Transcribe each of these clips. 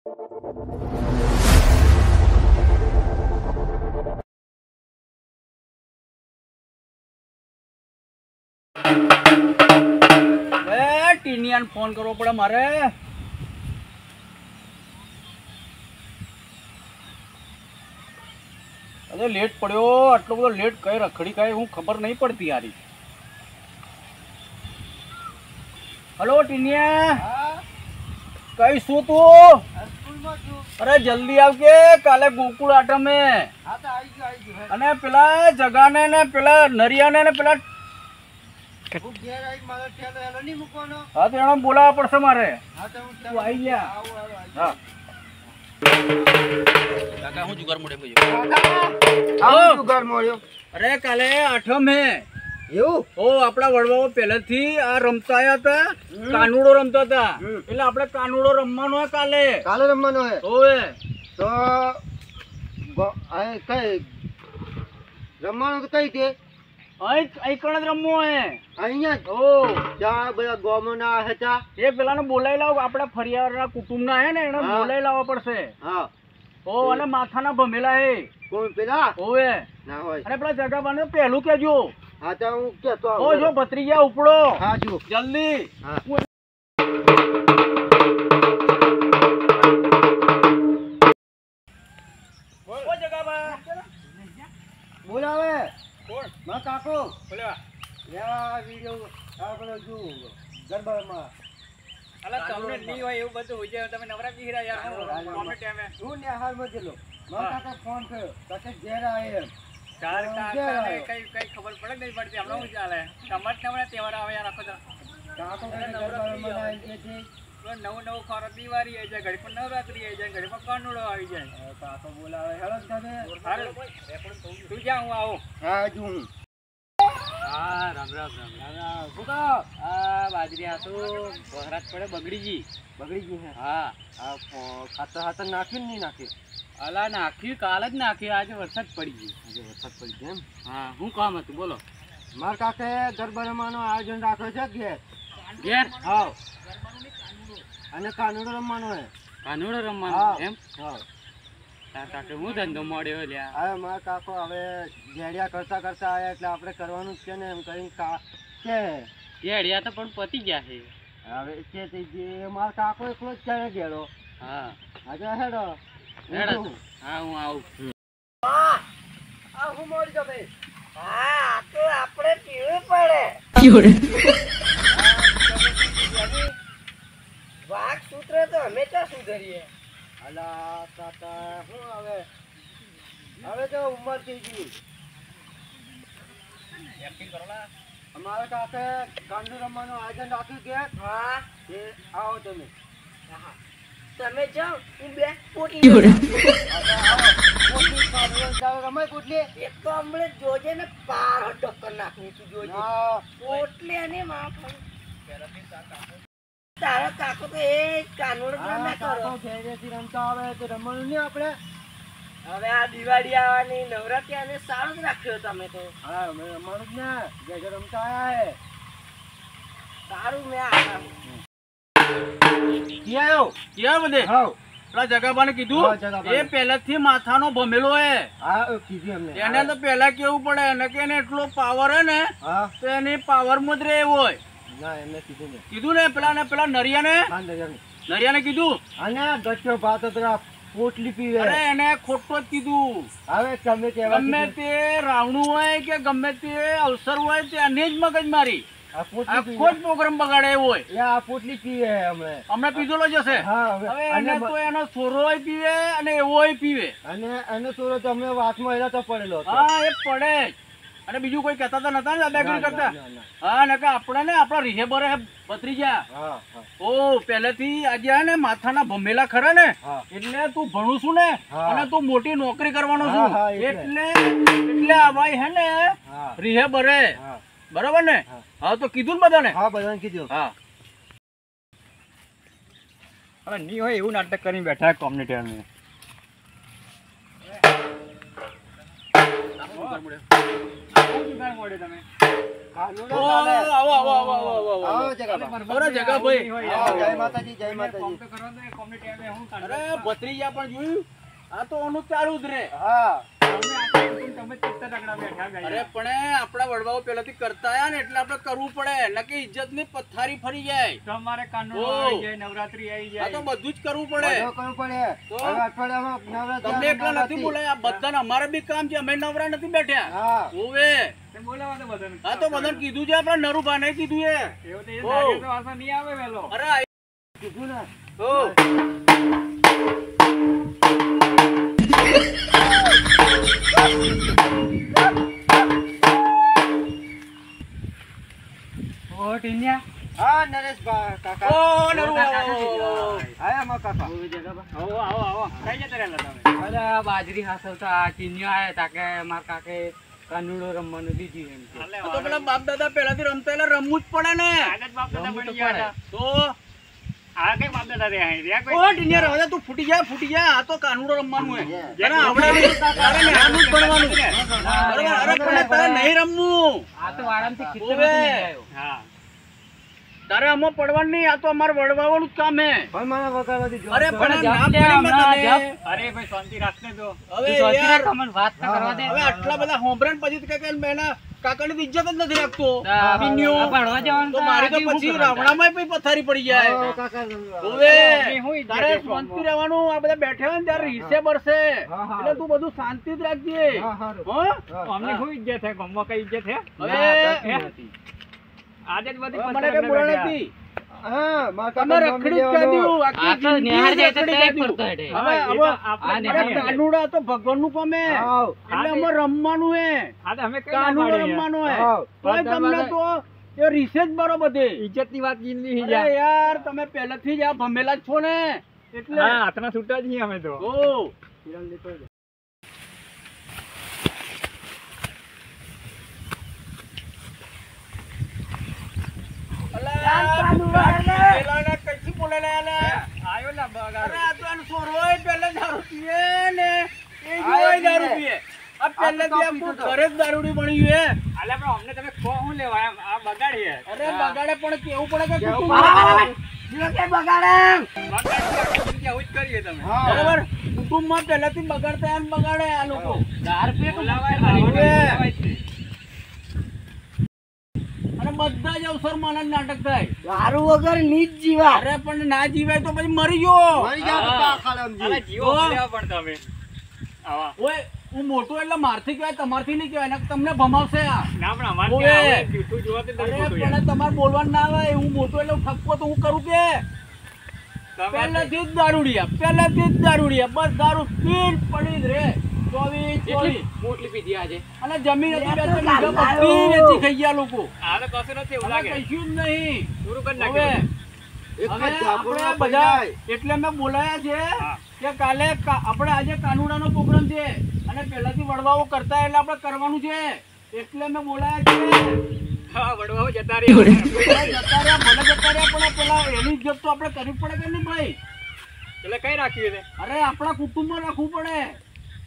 ટીનિયાને phone કરવો પડે મારે. અરે લેટ પડ્યો, આટલો બધો લેટ કઈ રખડી કાંઈ હું ખબર નહીં પડતી યારી. હલો ટીનિયા, કઈ શું તું? અરે જલ્દી આવજે, કાલે ગોકુળ આટમે. અને પેલા જગાને ને પેલા નરિયાને ને પેલા હા તો એને બોલાવવા પડશે મારે. તું આવી ગયા. હા કાકા હું જુગાર મોડે. અરે કાલે આઠમ હે એવું? ઓ આપડા વડવાઓ પહેલેથી આ રમતા આવ્યા હતા, કાનુડો રમતા હતા. એટલે આપણે કાનુડો રમવાનો હે કાલે. કાલે રમવાનો હે? ઓએ તો કઈ રમવાનું કઈ છે? અહીં કણ જ રમવો હે અહીંયા જ. ઓ ત્યાં બધા ગામના હતા એ પેલાને બોલાવી લાવો. આપડા ફરિયાના કુટુંબ ના હે ને એને બોલાવી લાવવા પડશે. હા ઓ અને માથાના ભમેલા હે કોણ પેલા? ઓએ ના હોય. અને પેલા જગાબાને પહેલું કેજો. હા તો હું કેતો ઓ જો ભત્રીજા ઉપડો. હા જો જલ્દી. હા ઓ જગાબા બોલાવે. કોણ? મા કાકો બોલ્યા. યા વિડિયો આ પેલો જો ગરબામાં અલા તમને ની હોય એવું બધું હોય. તમે નવરા બીહરા યાર કોમે ટાઈમે હું ને હાલમાં જેલો મા કાકા ફોન કર્યો કાકે ઘેર આયે. ચાર કાકાને કઈ ખબર પડે નહીં પડતી. હમણાં હું ચાલે તમાર નવરા તહેવાર આવે યાર આખો કાકો ગરબામાં આવી છે. નવું ખોર દિવાળી આવી જાય, ઘડી પર નવરાત્રી આવી જાય, ઘડી પર કાનુડો આવી જાય. કાકો બોલાવે હેલો તમે. તું જા હું આવું. હા જો હું. હા રામ રામ રામ રામ. શું કહો? આ બાજરી આ તો વહરાત પડે બગડી ગઈ હે. હા આ ખાતર નાખ્યું નહીં નાખ્યું? અલા નાખ્યું કાલ જ નાખ્યું. આજે વરસાદ પડી ગયો. આજે વરસાદ પડી ગયો એમ? હા શું કામ હતું બોલો? મારા કાકે ગરબા રમવાનું આયોજન રાખ્યો છે ઘેર. હા અને કાનુડો રમવાનો હે. કાનુડો રમવાનો એમ? હા તાર કાકે હું ધંધો મળ્યો લ્યા. હવે મારા કાકો હવે જેડિયા કરતા આયા એટલે આપણે કરવાનું જ છે ને એમ કરીને કે જેડિયા તો પણ પતી ગયા છે હવે. કે જે મારા કાકો એકલો જ ચાલે ગેડો. હા આજે હેડો હા હું આવું. આ હું મોડી જો ભાઈ. હા તો આપણે પીવું પડે. વાઘ સૂત્ર તો હંમેશા સુધરીએ. અલા કાકા હું હવે તો ઉંમર થઈ ગઈ. અમારા કાકે કાંડુ રમવાનું આયોજન રાખ્યું કે હા એ આવો તમે. તમે જાઓ હું બે પોટલી રમાય. પોટલી એક તો હમણે જોજે ને પાર ટક્કર નાખવી તું જોજે. પોટલી અને તારા કાકો તો એ કાનુડો રમે કરો. રમતા આવે તો રમવાનું નહીં આપણે. હવે આ દિવાળી આવવાની નવરાત્રી અને સારું જ રાખ્યો તમે તો. હા અમે રમવાનું જ ને જે રમતા આયા હે સારું. મેં બધે પેલા જગાબાને કીધું એ પહેલાથી માથાનો ભમેલો હે. એને તો પેલા કેવું પડે એને કે એટલો પાવર હે ને તો એની પાવર માં જ રહે હોય. કીધું ને પેલા નરિયાને કીધું અને ગચ્ચો ભાત પોટલી પીવે. અરે એને ખોટો જ કીધું. હવે ગમે તે રાવણું હોય કે ગમે તે અવસર હોય તેને જ મગજ મારી આખો જ પ્રોગ્રામ બગાડે એવું હોય. આ પોટલી પીવે હમણાં પીધેલો જ હશે. હવે એને તો એનો છોરો પીવે અને એવો પીવે. અને એનો છોરો તો અમે વાતમાં એના તો પડેલો. હા એ પડે જ. અને બીજું કોઈ કહેતા તો નતા ને દાદાગીરી કરતા. હા ને કે આપણે ને આપણા રીહે બરે ભત્રીજા ઓ પહેલેથી આજે ને માથાના ભમેલા ખરા ને એટલે તું ભણું છું ને અને તું મોટી નોકરી કરવાનો છું એટલે આ ભાઈ હે ને રીહે બરે બરાબર ને. હા તો કીધું ને બધાને? હા બધાને કીધું. હા હવે ની હોય એવું નાટક કરીને બેઠા કોમ્યુનિટી. તમે ભત્રીજા પણ જોયું આ તો ઓનું ચાલુ જ રે. અરે પણ આપડા વડવાઓ પેલાથી કરતા આયા ને એટલે આપડે કરવું પડે, નકી ઇજ્જત ની પથારી ફરી જાય. તમારે નવરાત્રી આવી જાય તો બધું જ કરવું પડે. તમને એકલા નથી બોલાય, આ બધા અમારે બી કામ છે, અમે નવરા નથી બેઠ્યા. ઓવે હા તો બધાને કીધું છે, આપડે નરુભા નહીં કીધું એ. નહીં આવે વેલો. અરે કીધું ને. હા નરેશ કાકા. ઓ નરુ આયા મા કાકા. આવો કઈ જતા રહેલા તમે? અરે બાજરી હાસવતા ચીન્યો આયા તાકે માર કાકે કાનુડો રમવાનું દીધી એમ. તો પેલા બાપ દાદા પેલાથી રમતા એટલે રમવું જ પડે ને. આગળ બાપ દાદા બની ગયા તો આ કઈ બાપ દાદા રહ્યા કોઈ? ઓ ટીનિયા રવા તું ફૂટી જા આ તો કાનુડો રમવાનું હે. જરા આવડે તારે ને આનું ભણવાનું. બરાબર. અરે પણ તારે નહીં રમવું. આ તો વાળામથી ખીચડી આવ્યો. હા તારે આમાં પડવાનું નહીં, આ તો અમાર વડવાવાનું જ કામ હે. પણ મને વગાડવાથી જો. અરે પણ ના પડી મેં તને. અરે ભાઈ શાંતિ રાખને તો. હવે યાર તમને વાત તો કરવા દે. હવે આટલા બધા હોંભરણ પછી કે મેના કાકાની ઇજ્જત જ નથી રાખતો. પિન્યો ભણવા જવાનું તો મારી તો પછી રાવણામાં પછી પથારી પડી જાય. ઓવે તારે શાંતિ રહેવાનું. આ બધા બેઠા હોય ને ત્યારે રીસે બરસે એટલે તું બધું શાંતિ જ રાખજે. અમને શું ઇજ્જત હે? ગમવા કઈ ઇજ્જત હે? હવે આજે જ બધી મને કઈ બોલા નથી. તમે રખડી જ કાઢ્યું. આ તો નિહાર જાય તો ટેક પડતો હે. કાનુડા તો ભગવાનનું કામ હે એટલે અમે રમવાનું હે. અમે કઈ કાનુડો રમવાનું હે. તોય તમને તો એ રીસે જ બરો બધે ઇજ્જત ની વાત ગીની અરે યાર તમે પહેલેથી જ આ ભમેલા જ છો ને એટલે હા હાથના છૂટા જ નહીં અમે તો. ઓ દારૂડી બની અમને તમે કહો હું લેવા એમ આ બગાડી. અરે બગાડે પણ કેવું પડે કે આવું જ કરીએ તમે. બરાબર કુટુંબ માં પહેલાથી બગાડતા એમ બગાડે આ લોકો. અને બધા જ અવસર માં નાટક થાય. દારૂ વગર નીચ જીવા. અરે પણ ના જીવાય તો પછી મરી ગયો. જીવો લેવા પણ તમે આવા. ઓય હું મોટો એટલે મારથી કહેવાય, તમારથી નહીં કહેવાય. તમને ભમાવશે આ. ના પણ અમારે ત્યાં આવે જૂઠું જોવાથી તમે ખોટું યાર. પણ તમારે બોલવાનું ના આવે. હું મોટો એટલે ઠપકો તો હું કરું કે પહેલેથી જ દારૂડિયા બસ દારૂ પીન પડી જ રે. 24 મોટલી પીધી આજે. અને જમીન હતી બધી વેચી ખાઈ ગયા લોકો. આ તો કશું નથી એવું લાગે. કશું જ નહીં. પૂરું કરી નાખ્યું. આપણે બધા એટલે મેં બોલાયા છે કે કાલે આપણે આજે કાનુડાનો પ્રોગ્રામ છે અને પહેલાથી વડવાઓ કરતા એટલે આપણે કરવાનું છે એટલે મેં બોલાયા છે. હા વડવાઓ જતા રહ્યા ભલે જતા રહ્યા પણ પેલા એની ઇજ્જત તો આપણે કરવી પડે કે નહીં ભાઈ? એટલે કઈ રાખ્યું છે? અરે આપણા કુટુંબમાં રાખવું પડે.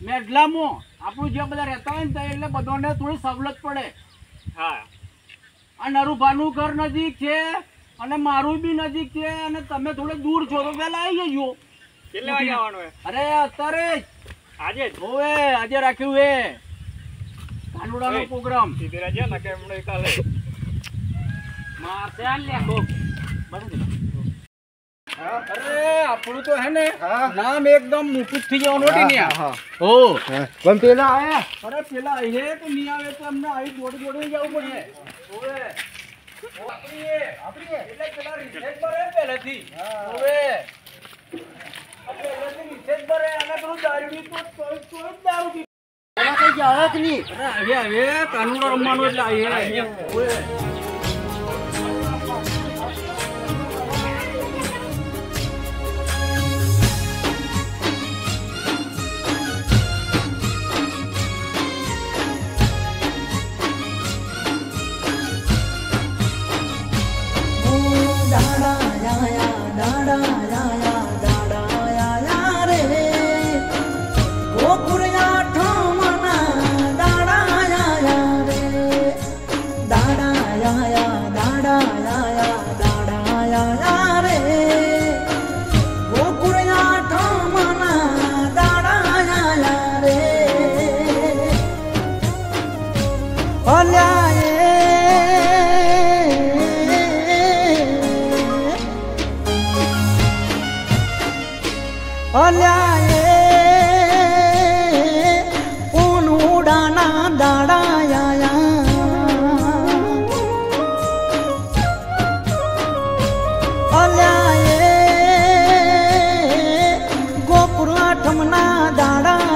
મેડલામાં આપણું જે બધા રહેતા હોય ને એટલે બધાને થોડી સવલત પડે. હા આ નરુભાનું ઘર નજીક છે અને મારું બી નજીક છે અને તમે થોડે દૂર છો તો પેલા આવી જજો. કેટલે વાગે આવવાનું હે? અરે અત્યારે જ આજે જ હોવે આજે રાખ્યું હે કાનુડાનો પ્રોગ્રામ. સીધી રજા ના કે હમણાં કાલે મારશે આ લેખો. અરે આપણું તો હે ને નામ એકદમ મોટું થઈ જવાનું ટીનિયા. હો પણ પેલા આયા. અરે પેલા અહીં તો નહીં આવે તો અમને અહીં જોડી જવું પડે. હોવે આપણી એટલે પેલા રિસેટ પર હે પહેલેથી. હોવે પહેલેથી રિસેટ પર હે અને પેલું દારૂડી તો દારૂ પી. એના કઈ જાવે કે નહીં? અરે હવે કાનુડો રમવાનું એટલે અહીં હોવે. દાડા અલ્યા એ ઉડાના દાડા અલ્યા એ ગોપુર આઠમના દાડા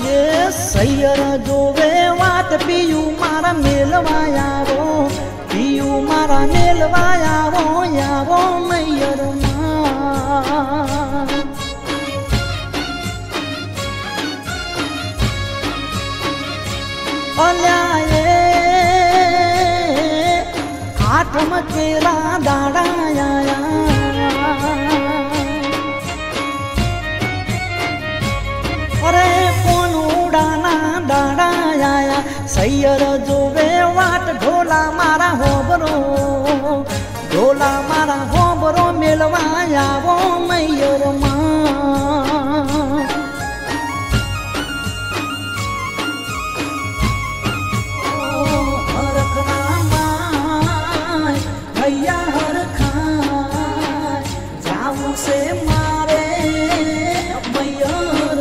એ સૈયર જોવે વાત પીયું મારા મેલવા આવો પીયું મારા મેલવા આવો મૈયર અલ્યા એ આઠમ કેરા દાડા અરે કોણ ઉડાના દાડા સૈયર જોવે વાટ ઢોલા મારા હોબરો ઢોલા મારા હોબરો મેલવા આવો મૈયર ભૈયા હરખા જાવું છે મારે મૈયર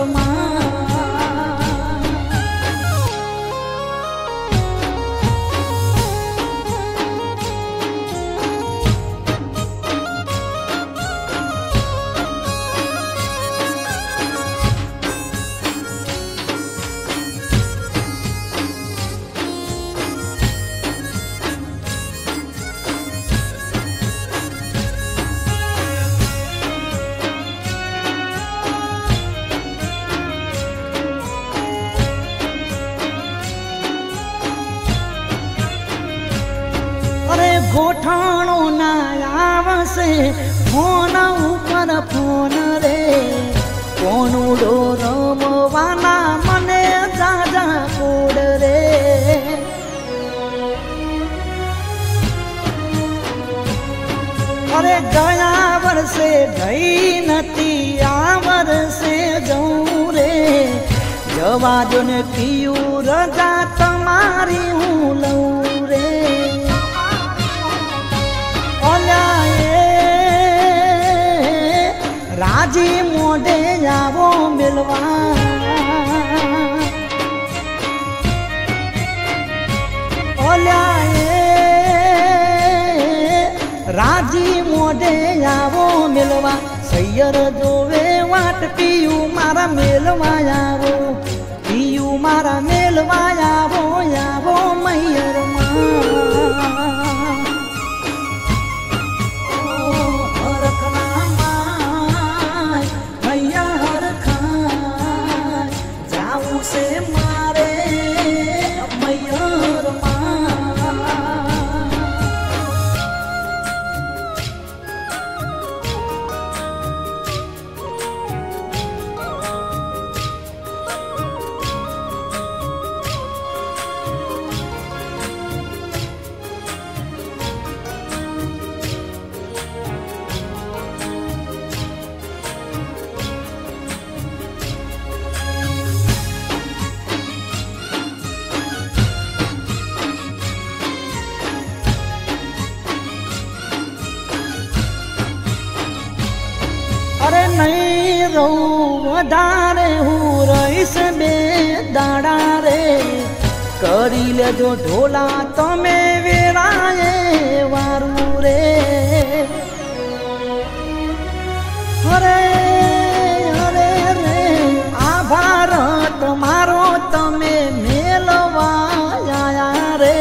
ગોઠાણો ના આવશે ફોન ઉપર ફોન રે કોનુડો રમવાના મને જાજા કોડ રે અરે ગયા વર્ષે ગઈ નથી આ વર્ષે જવું રે જવા જો ને પીયું રજા તમારી હું લઉં રે રાજી મોઢે આવો મિલવા ઓલ્યા રાજી મોઢે આવો મિલવા સૈયર જોવે વાટ પીયું મારા મેલવા આવો પીયું મારા મેલવા આવો મૈયર અરે નહીં રહું વધારે હું રહીશ બે દાડા રે કરી લેજો ઢોલા તમે વેરાએ વારું રે અરે અરે રે આભાર તમારો તમે મેલવા આયા રે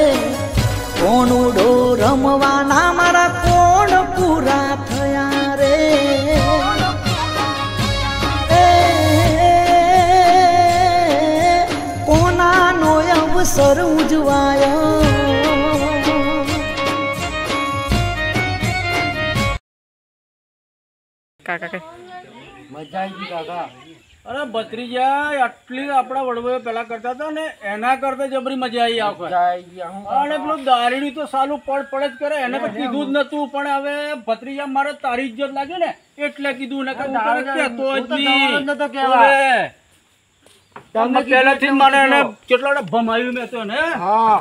કોનુડો રમવાના મારા કોણ પૂરા થયા રે અવસર ઉજવાયો કાકા મજા આવી ગઈ કાકા અરે ભત્રીજા આટલી આપણા વડવાઓ પેલા કરતા હતા ને એના કરતા જબરી મજા આવી આખો અને પેલું દારૂડી તો સાલું પડ જ કરે એને તો કીધું જ નતું પણ હવે ભત્રીજા મારે તારી ઇજ્જત લાગે ને એટલે કીધું ને કહેતો જ નહીં તમને પહેલાથી મને એને કેટલા ભમાયું મેં તો ને હા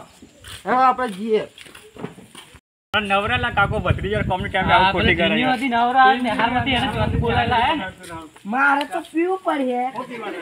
આપણે જઈએ નવરાલા કાકો ભત્રીજા કોમની ટાઈમે આવું ખોટી કરે કિન્નીઓથી નવરા ને હારમાંથી એને ચોથી બોલાયેલા હે ને મારે તો પીવું પડે ખોટી વાત.